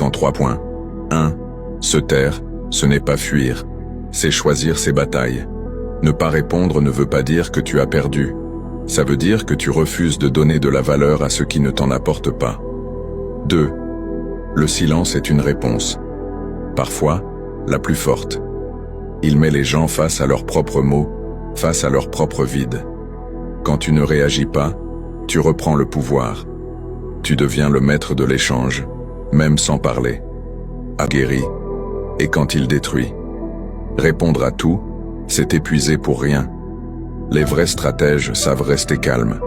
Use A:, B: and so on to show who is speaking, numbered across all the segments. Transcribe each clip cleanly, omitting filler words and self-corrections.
A: en 3 points. 1. Se taire, ce n'est pas fuir, c'est choisir ses batailles. Ne pas répondre ne veut pas dire que tu as perdu. Ça veut dire que tu refuses de donner de la valeur à ce qui ne t'en apporte pas. 2. Le silence est une réponse. Parfois, la plus forte. Il met les gens face à leurs propres mots, face à leur propre vide. Quand tu ne réagis pas, tu reprends le pouvoir. Tu deviens le maître de l'échange, même sans parler. Aguerri. Et quand il détruit. Répondre à tout, c'est épuiser pour rien. Les vrais stratèges savent rester calmes.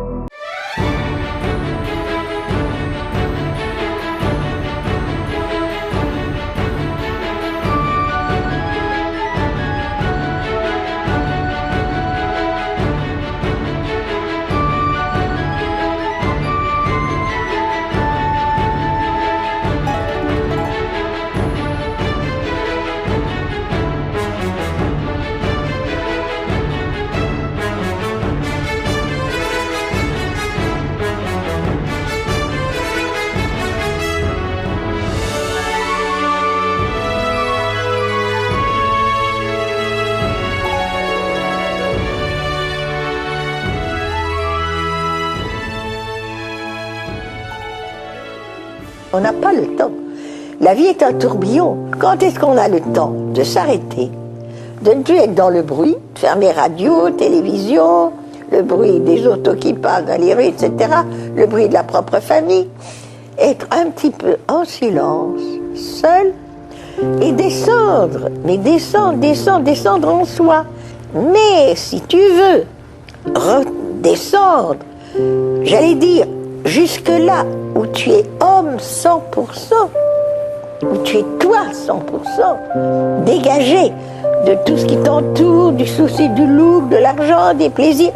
B: On n'a pas le temps. La vie est un tourbillon. Quand est-ce qu'on a le temps de s'arrêter, de ne plus être dans le bruit, de fermer radio, télévision, le bruit des autos qui passent dans les rues, etc., le bruit de la propre famille, être un petit peu en silence, seul, et descendre, mais descendre en soi. Mais si tu veux redescendre, j'allais dire, jusque là où tu es homme 100%, où tu es toi 100%, dégagé de tout ce qui t'entoure, du souci du look, de l'argent, des plaisirs,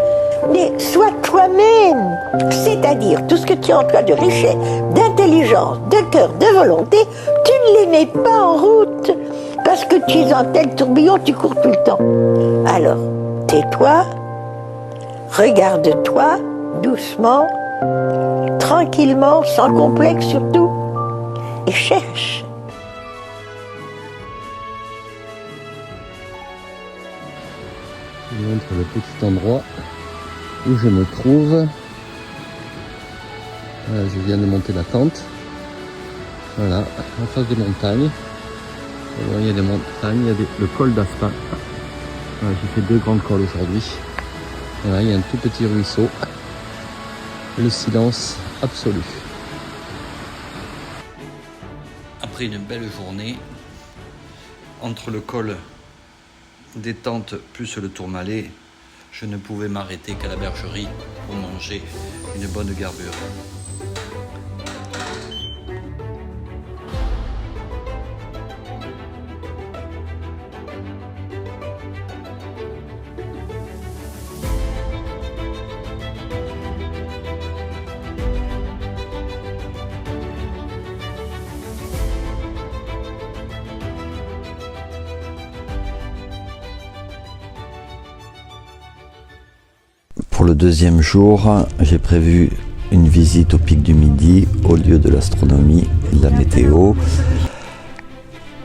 B: mais sois toi-même, c'est-à-dire tout ce que tu as en toi de richesse, d'intelligence, de cœur, de volonté, tu ne les mets pas en route, parce que tu es un tel tourbillon, tu cours tout le temps. Alors, tais-toi, regarde-toi, doucement, tranquillement, sans complexe surtout, et cherche.
C: Je vous montre le petit endroit où je me trouve. Voilà, je viens de monter la tente. Voilà, en face des montagnes. Voilà, il y a des montagnes, il y a le col d'Aspin. Voilà, j'ai fait 2 grands cols aujourd'hui. Voilà, il y a un tout petit ruisseau. Le silence absolu. Après une belle journée, entre le col des tentes plus le Tourmalet, je ne pouvais m'arrêter qu'à la bergerie pour manger une bonne garbure. Pour le 2e jour, j'ai prévu une visite au pic du Midi, au lieu de l'astronomie et de la météo.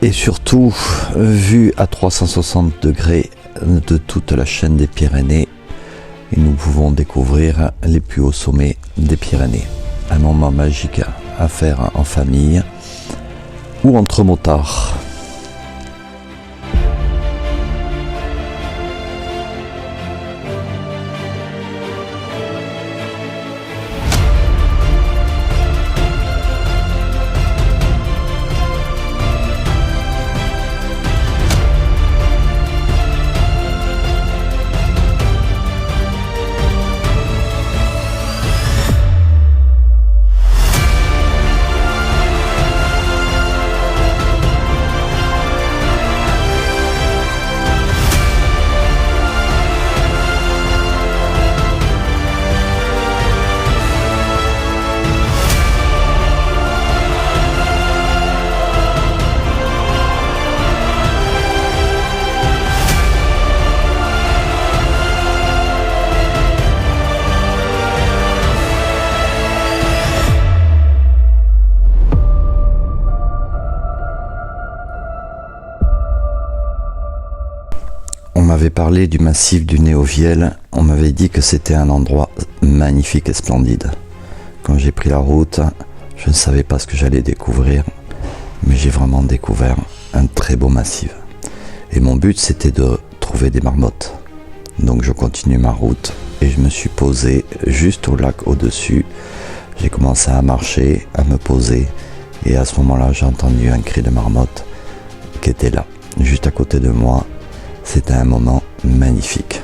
C: Et surtout, vue à 360 degrés de toute la chaîne des Pyrénées. Et nous pouvons découvrir les plus hauts sommets des Pyrénées. Un moment magique à faire en famille ou entre motards. m'avait parlé du massif du Néoviel, on m'avait dit que c'était un endroit magnifique et splendide. Quand j'ai pris la route, je ne savais pas ce que j'allais découvrir, mais j'ai vraiment découvert un très beau massif. Et mon but, c'était de trouver des marmottes. Donc je continue ma route et je me suis posé juste au lac au-dessus. J'ai commencé à marcher, à me poser, et à ce moment-là, j'ai entendu un cri de marmotte qui était là, juste à côté de moi. C'était un moment magnifique.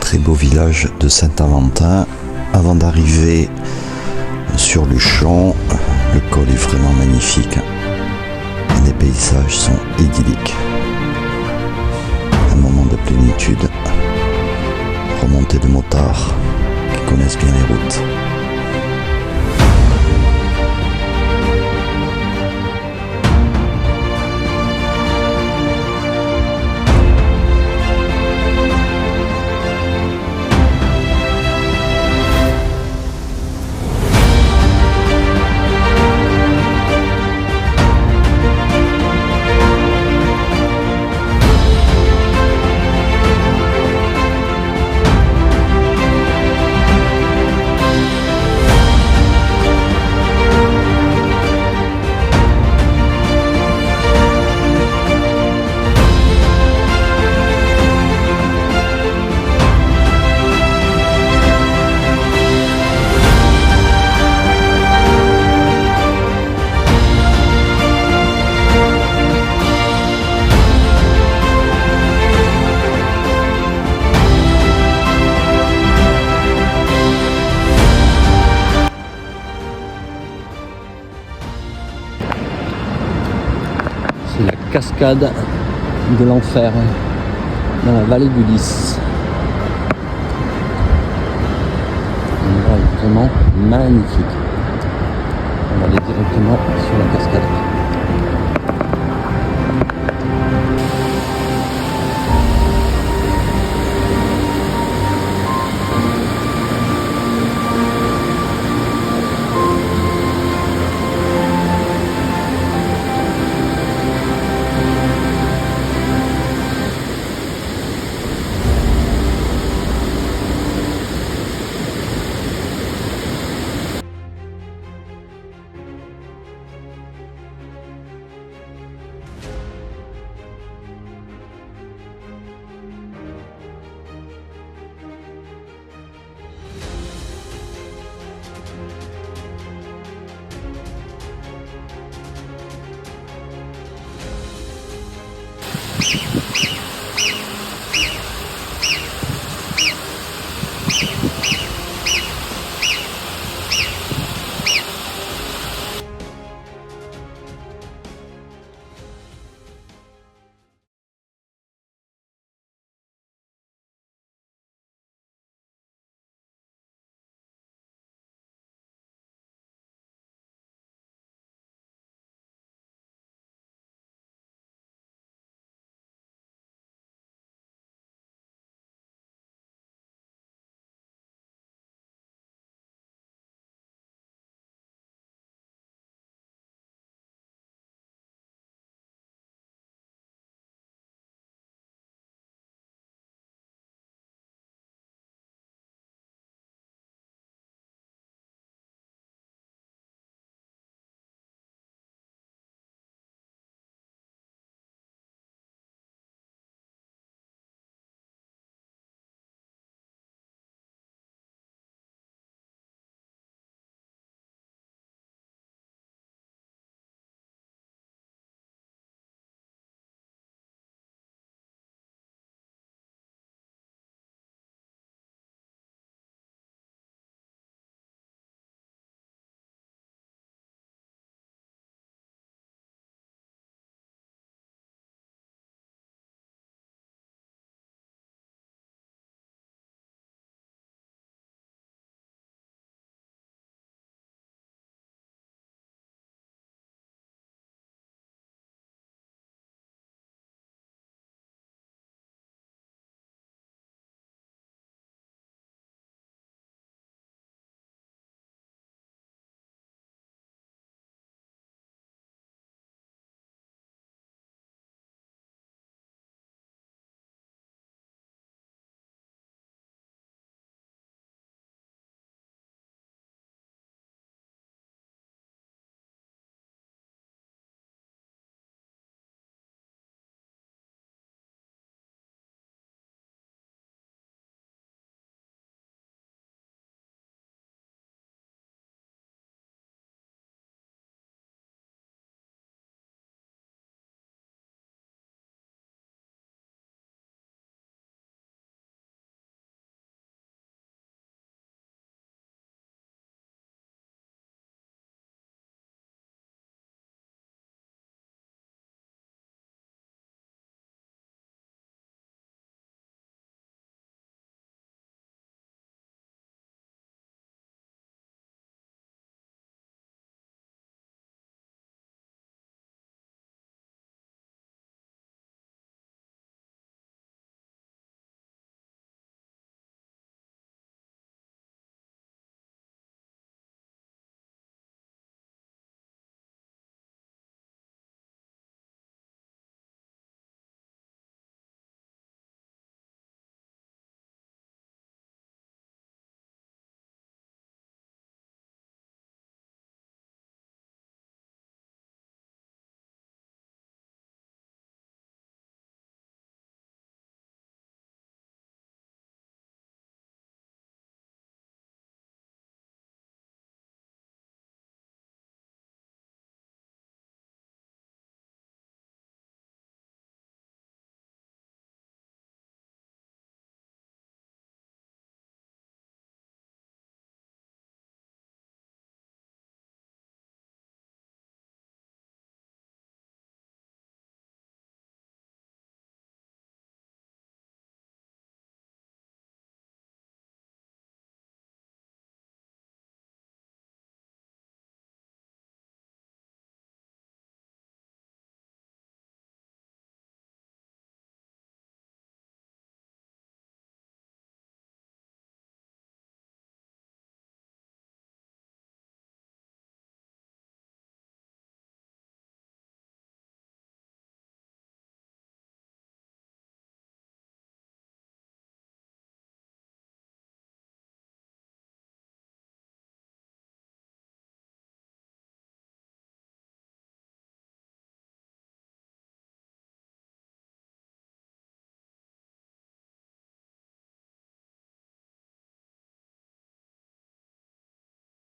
C: Très beau village de Saint-Aventin. Avant d'arriver sur Luchon, le col est vraiment magnifique. Les paysages sont idylliques. Un moment de plénitude. Remontée de motards qui connaissent bien les routes.
D: C'est la cascade de l'enfer dans la vallée du Lys. Un endroit vraiment magnifique. On va aller directement sur la cascade.